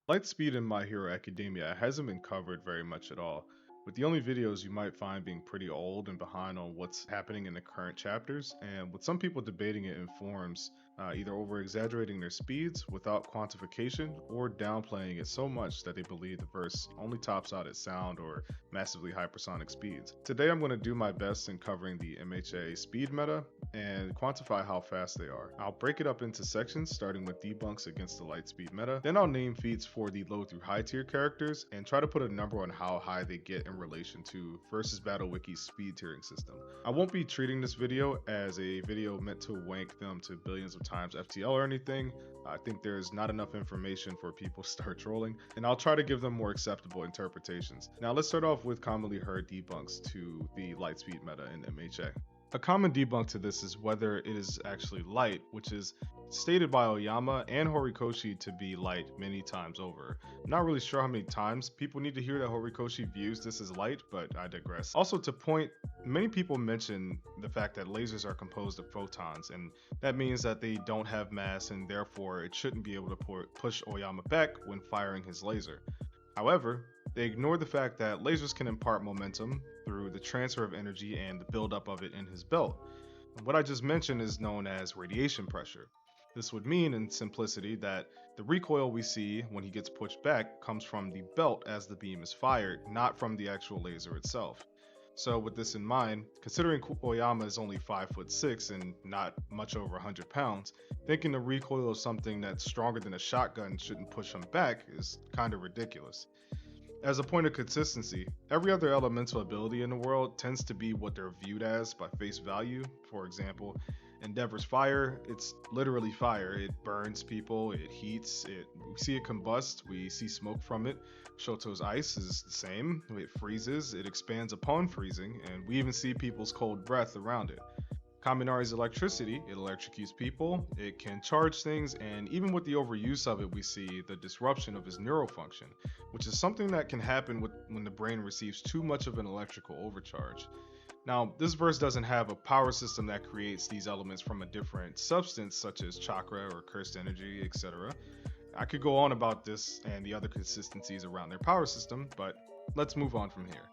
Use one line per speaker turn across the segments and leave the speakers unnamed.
Lightspeed in My Hero Academia hasn't been covered very much at all, with the only videos you might find being pretty old and behind on what's happening in the current chapters, and with some people debating it in forums, either over exaggerating their speeds without quantification or downplaying it so much that they believe the verse only tops out at sound or massively hypersonic speeds. Today I'm going to do my best in covering the MHA speed meta and quantify how fast they are. I'll break it up into sections starting with debunks against the Lightspeed meta, then I'll name feats for the low through high tier characters and try to put a number on how high they get in relation to Versus Battle Wiki's speed tiering system. I won't be treating this video as a video meant to wank them to billions of times FTL or anything. I think there's not enough information for people to start trolling, and I'll try to give them more acceptable interpretations. Now let's start off with commonly heard debunks to the Lightspeed meta in MHA. A common debunk to this is whether it is actually light, which is stated by Oyama and Horikoshi to be light many times over. I'm not really sure how many times people need to hear that Horikoshi views this as light, but I digress. Also to point, many people mention the fact that lasers are composed of photons, and that means that they don't have mass and therefore it shouldn't be able to push Oyama back when firing his laser. However, they ignore the fact that lasers can impart momentum through the transfer of energy and the buildup of it in his belt. What I just mentioned is known as radiation pressure. This would mean, in simplicity, that the recoil we see when he gets pushed back comes from the belt as the beam is fired, not from the actual laser itself. So with this in mind, considering Oyama is only 5'6" and not much over 100 pounds, thinking the recoil of something that's stronger than a shotgun shouldn't push him back is kind of ridiculous. As a point of consistency, every other elemental ability in the world tends to be what they're viewed as by face value. For example, Endeavor's fire, it's literally fire. It burns people, it heats, we see it combust, we see smoke from it. Shoto's ice is the same. It freezes, it expands upon freezing, and we even see people's cold breath around it. Kaminari's electricity, it electrocutes people, it can charge things, and even with the overuse of it, we see the disruption of his neural function, which is something that can happen when the brain receives too much of an electrical overcharge. Now, this verse doesn't have a power system that creates these elements from a different substance, such as chakra or cursed energy, etc. I could go on about this and the other consistencies around their power system, but let's move on from here.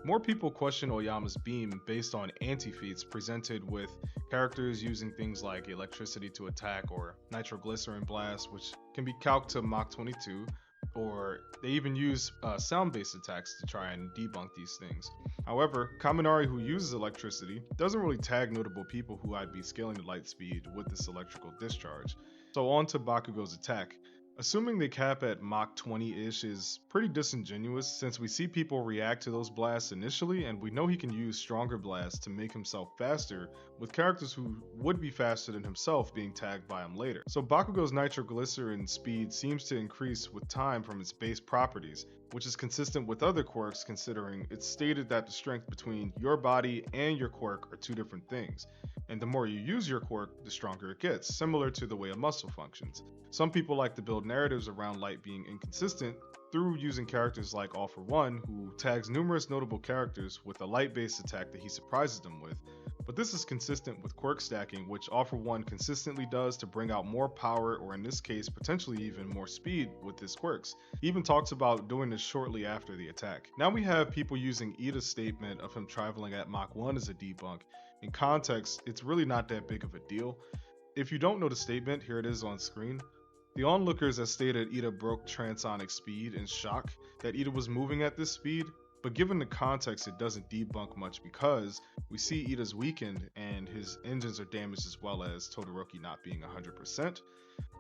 More people question Oyama's beam based on anti-feats presented with characters using things like electricity to attack or nitroglycerin blast, which can be calced to Mach 22, or they even use sound-based attacks to try and debunk these things. However, Kaminari, who uses electricity, doesn't really tag notable people who I'd be scaling the light speed with this electrical discharge. So on to Bakugo's attack. Assuming they cap at Mach 20-ish is pretty disingenuous since we see people react to those blasts initially and we know he can use stronger blasts to make himself faster with characters who would be faster than himself being tagged by him later. So Bakugo's nitroglycerin speed seems to increase with time from its base properties, which is consistent with other quirks considering it's stated that the strength between your body and your quirk are two different things. And the more you use your quirk, the stronger it gets, similar to the way a muscle functions. Some people like to build narratives around light being inconsistent through using characters like All For One, who tags numerous notable characters with a light-based attack that he surprises them with. But this is consistent with quirk stacking, which All For One consistently does to bring out more power, or in this case, potentially even more speed with his quirks. He even talks about doing this shortly after the attack. Now we have people using Ida's statement of him traveling at Mach 1 as a debunk. In context, it's really not that big of a deal. If you don't know the statement, here it is on screen. The onlookers have stated Ida broke transonic speed in shock that Ida was moving at this speed, but given the context it doesn't debunk much because we see Ida's weakened and his engines are damaged as well as Todoroki not being 100%.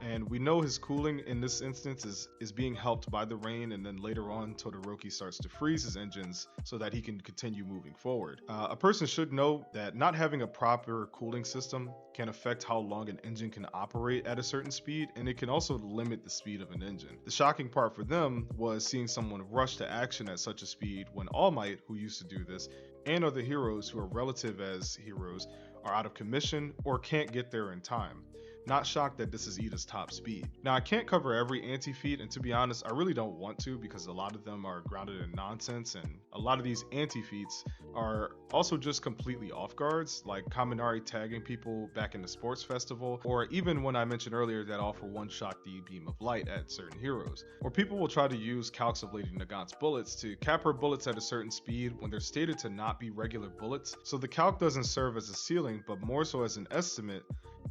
And we know his cooling in this instance is being helped by the rain, and then later on Todoroki starts to freeze his engines so that he can continue moving forward. A person should know that not having a proper cooling system can affect how long an engine can operate at a certain speed, and it can also limit the speed of an engine. The shocking part for them was seeing someone rush to action at such a speed when All Might, who used to do this, and other heroes who are relative as heroes, are out of commission or can't get there in time. Not shocked that this is Iida's top speed. Now, I can't cover every anti-feat, and to be honest, I really don't want to because a lot of them are grounded in nonsense, and a lot of these anti-feats are also just completely off guards, like Kaminari tagging people back in the sports festival, or even when I mentioned earlier that offer one-shot the beam of light at certain heroes. Or people will try to use calcs of Lady Nagant's bullets to cap her bullets at a certain speed when they're stated to not be regular bullets, so the calc doesn't serve as a ceiling, but more so as an estimate.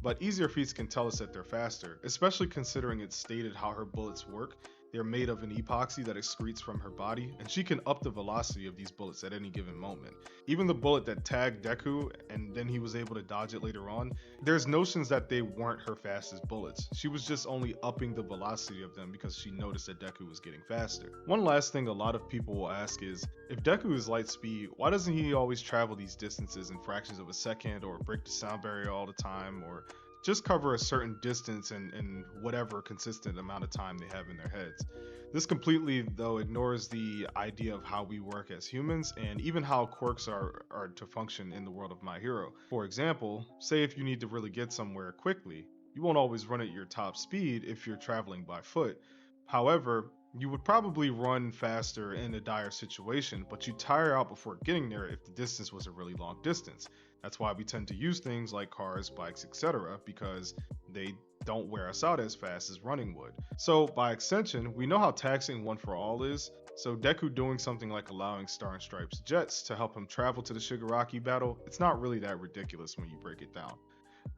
But easier feats can tell us that they're faster, especially considering it's stated how her bullets work. They're made of an epoxy that excretes from her body, and she can up the velocity of these bullets at any given moment. Even the bullet that tagged Deku, and then he was able to dodge it later on, there's notions that they weren't her fastest bullets. She was just only upping the velocity of them because she noticed that Deku was getting faster. One last thing a lot of people will ask is, if Deku is light speed, why doesn't he always travel these distances in fractions of a second, or break the sound barrier all the time, or just cover a certain distance in whatever consistent amount of time they have in their heads? This completely, though, ignores the idea of how we work as humans and even how quirks are to function in the world of My Hero. For example, say if you need to really get somewhere quickly, you won't always run at your top speed if you're traveling by foot. However, you would probably run faster in a dire situation, but you tire out before getting there if the distance was a really long distance. That's why we tend to use things like cars, bikes, etc., because they don't wear us out as fast as running would. So by extension, we know how taxing One for All is, so Deku doing something like allowing Star and Stripes jets to help him travel to the Shigaraki battle, it's not really that ridiculous when you break it down.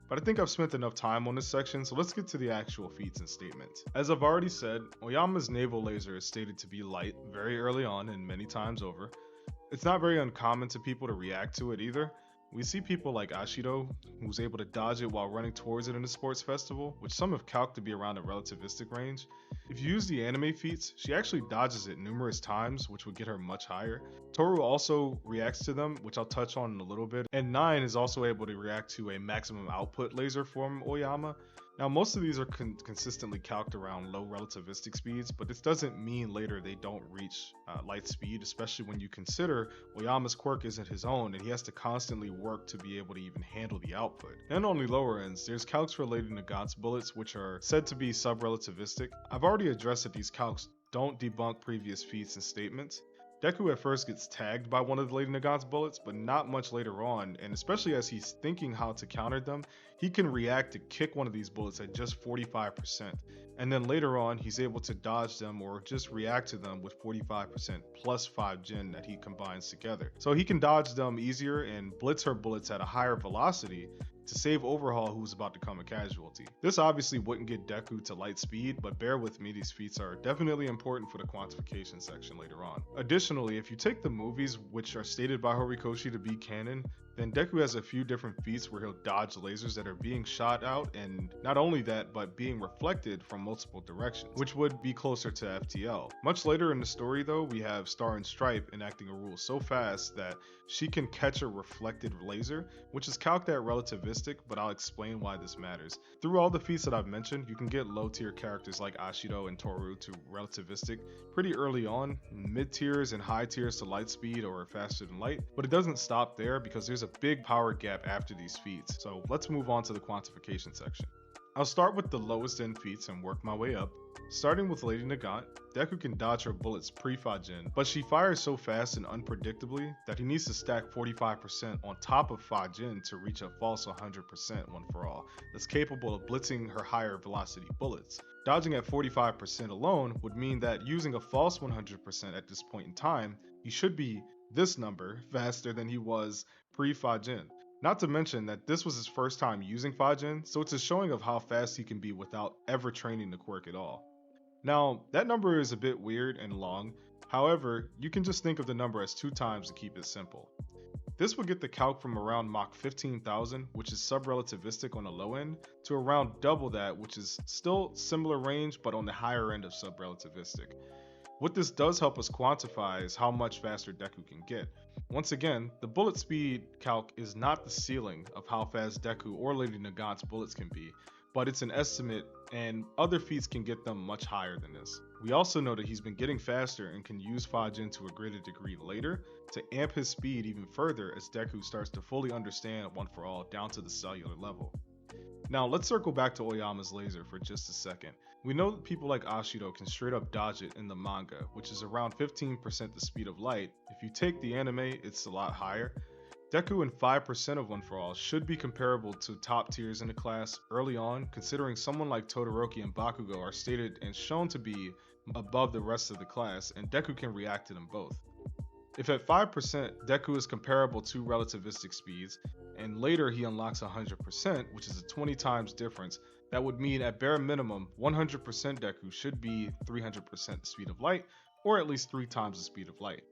But I think I've spent enough time on this section, so let's get to the actual feats and statements. As I've already said, Oyama's naval laser is stated to be light very early on and many times over. It's not very uncommon to people to react to it either. We see people like Ashido, who's able to dodge it while running towards it in a sports festival, which some have calced to be around a relativistic range. If you use the anime feats, she actually dodges it numerous times, which would get her much higher. Toru also reacts to them, which I'll touch on in a little bit, and Nine is also able to react to a maximum output laser from Oyama. Now, most of these are consistently calced around low relativistic speeds, but this doesn't mean later they don't reach light speed, especially when you consider Oyama's quirk isn't his own and he has to constantly work to be able to even handle the output. And on the lower ends, there's calcs related to Nagant's bullets, which are said to be sub-relativistic. I've already addressed that these calcs don't debunk previous feats and statements. Deku at first gets tagged by one of the Lady Nagant's bullets, but not much later on, and especially as he's thinking how to counter them, he can react to kick one of these bullets at just 45%, and then later on he's able to dodge them or just react to them with 45% plus 5 gen that he combines together. So he can dodge them easier and blitz her bullets at a higher velocity to save Overhaul, who's about to become a casualty. This obviously wouldn't get Deku to light speed, but bear with me, these feats are definitely important for the quantification section later on. Additionally, if you take the movies, which are stated by Horikoshi to be canon, then Deku has a few different feats where he'll dodge lasers that are being shot out, and not only that, but being reflected from multiple directions, which would be closer to FTL. Much later in the story though, we have Star and Stripe enacting a rule so fast that she can catch a reflected laser, which is calced at relativistic, but I'll explain why this matters. Through all the feats that I've mentioned, you can get low tier characters like Ashido and Toru to relativistic pretty early on, mid tiers and high tiers to light speed or faster than light, but it doesn't stop there because there's a big power gap after these feats. So let's move on to the quantification section. I'll start with the lowest end feats and work my way up. Starting with Lady Nagant, Deku can dodge her bullets pre-Fajin, but she fires so fast and unpredictably that he needs to stack 45% on top of Fajin to reach a false 100% One for All that's capable of blitzing her higher velocity bullets. Dodging at 45% alone would mean that using a false 100% at this point in time, he should be this number faster than he was pre-Fajin. Not to mention that this was his first time using Fajin, so it's a showing of how fast he can be without ever training the quirk at all. Now, that number is a bit weird and long, however, you can just think of the number as 2 times to keep it simple. This would get the calc from around Mach 15,000, which is sub-relativistic on the low end, to around double that, which is still similar range but on the higher end of sub-relativistic. What this does help us quantify is how much faster Deku can get. Once again, the bullet speed calc is not the ceiling of how fast Deku or Lady Nagant's bullets can be, but it's an estimate and other feats can get them much higher than this. We also know that he's been getting faster and can use Fajin to a greater degree later to amp his speed even further as Deku starts to fully understand One for All down to the cellular level. Now let's circle back to Oyama's laser for just a second. We know that people like Ashido can straight up dodge it in the manga, which is around 15% the speed of light. If you take the anime, it's a lot higher. Deku and 5% of One For All should be comparable to top tiers in the class early on, considering someone like Todoroki and Bakugo are stated and shown to be above the rest of the class, and Deku can react to them both. If at 5%, Deku is comparable to relativistic speeds, and later he unlocks 100%, which is a 20 times difference, that would mean at bare minimum, 100% Deku should be 300% the speed of light, or at least 3 times the speed of light.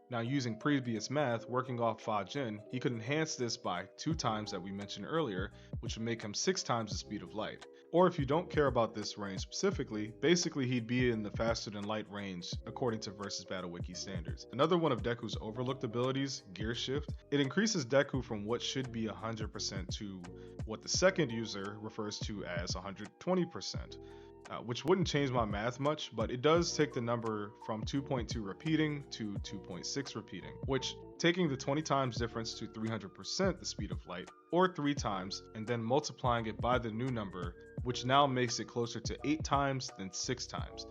Now, using previous math, working off Fajin, he could enhance this by 2 times that we mentioned earlier, which would make him 6 times the speed of light. Or if you don't care about this range specifically, basically he'd be in the faster than light range according to Versus Battle Wiki standards. Another one of Deku's overlooked abilities, Gear Shift, it increases Deku from what should be 100% to what the second user refers to as 120%. Which wouldn't change my math much, but it does take the number from 2.2 repeating to 2.6 repeating, which taking the 20 times difference to 300% the speed of light, or 3 times, and then multiplying it by the new number, which now makes it closer to 8 times than 6 times.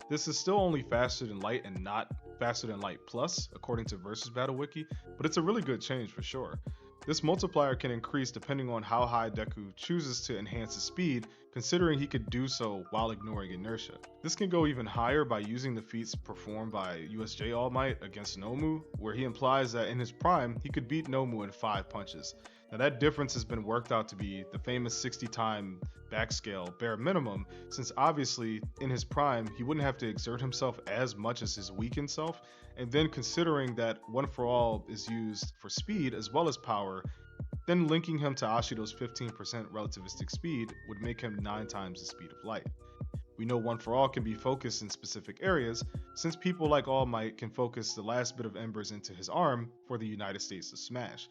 This is still only faster than light and not faster than light plus, according to Versus Battle Wiki, but it's a really good change for sure. This multiplier can increase depending on how high Deku chooses to enhance his speed, considering he could do so while ignoring inertia. This can go even higher by using the feats performed by USJ All Might against Nomu, where he implies that in his prime, he could beat Nomu in 5 punches. Now that difference has been worked out to be the famous 60-time backscale bare minimum, since obviously in his prime he wouldn't have to exert himself as much as his weakened self, and then considering that One For All is used for speed as well as power, then linking him to Ashido's 15% relativistic speed would make him 9 times the speed of light. We know One For All can be focused in specific areas, since people like All Might can focus the last bit of embers into his arm for the United States to smash.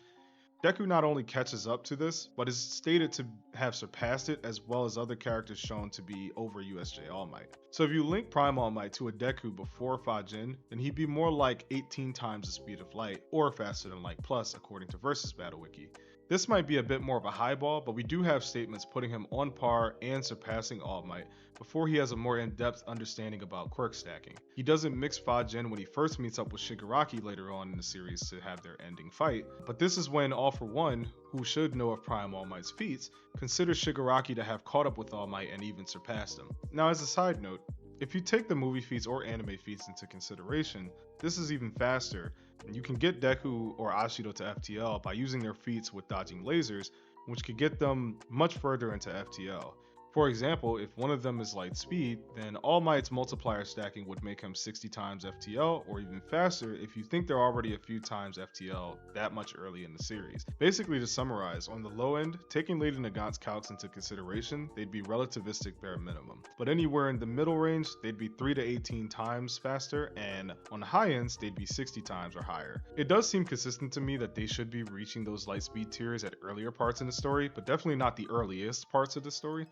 Deku not only catches up to this, but is stated to have surpassed it, as well as other characters shown to be over USJ All Might. So if you link Prime All Might to a Deku before Fajin, then he'd be more like 18 times the speed of light, or faster than light plus, according to Versus Battle Wiki. This might be a bit more of a highball, but we do have statements putting him on par and surpassing All Might before he has a more in-depth understanding about quirk stacking. He doesn't mix Fajin when he first meets up with Shigaraki later on in the series to have their ending fight, but this is when All For One, who should know of Prime All Might's feats, considers Shigaraki to have caught up with All Might and even surpassed him. Now as a side note, if you take the movie feats or anime feats into consideration, this is even faster. You can get Deku or Ashido to FTL by using their feats with dodging lasers, which could get them much further into FTL. For example, if one of them is light speed, then All Might's multiplier stacking would make him 60 times FTL, or even faster if you think they're already a few times FTL that much early in the series. Basically, to summarize, on the low end, taking Lady Nagant's calcs into consideration, they'd be relativistic bare minimum. But anywhere in the middle range, they'd be 3 to 18 times faster, and on the high ends, they'd be 60 times or higher. It does seem consistent to me that they should be reaching those light speed tiers at earlier parts in the story, but definitely not the earliest parts of the story.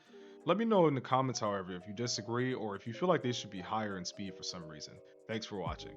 Let me know in the comments, however, if you disagree or if you feel like they should be higher in speed for some reason. Thanks for watching.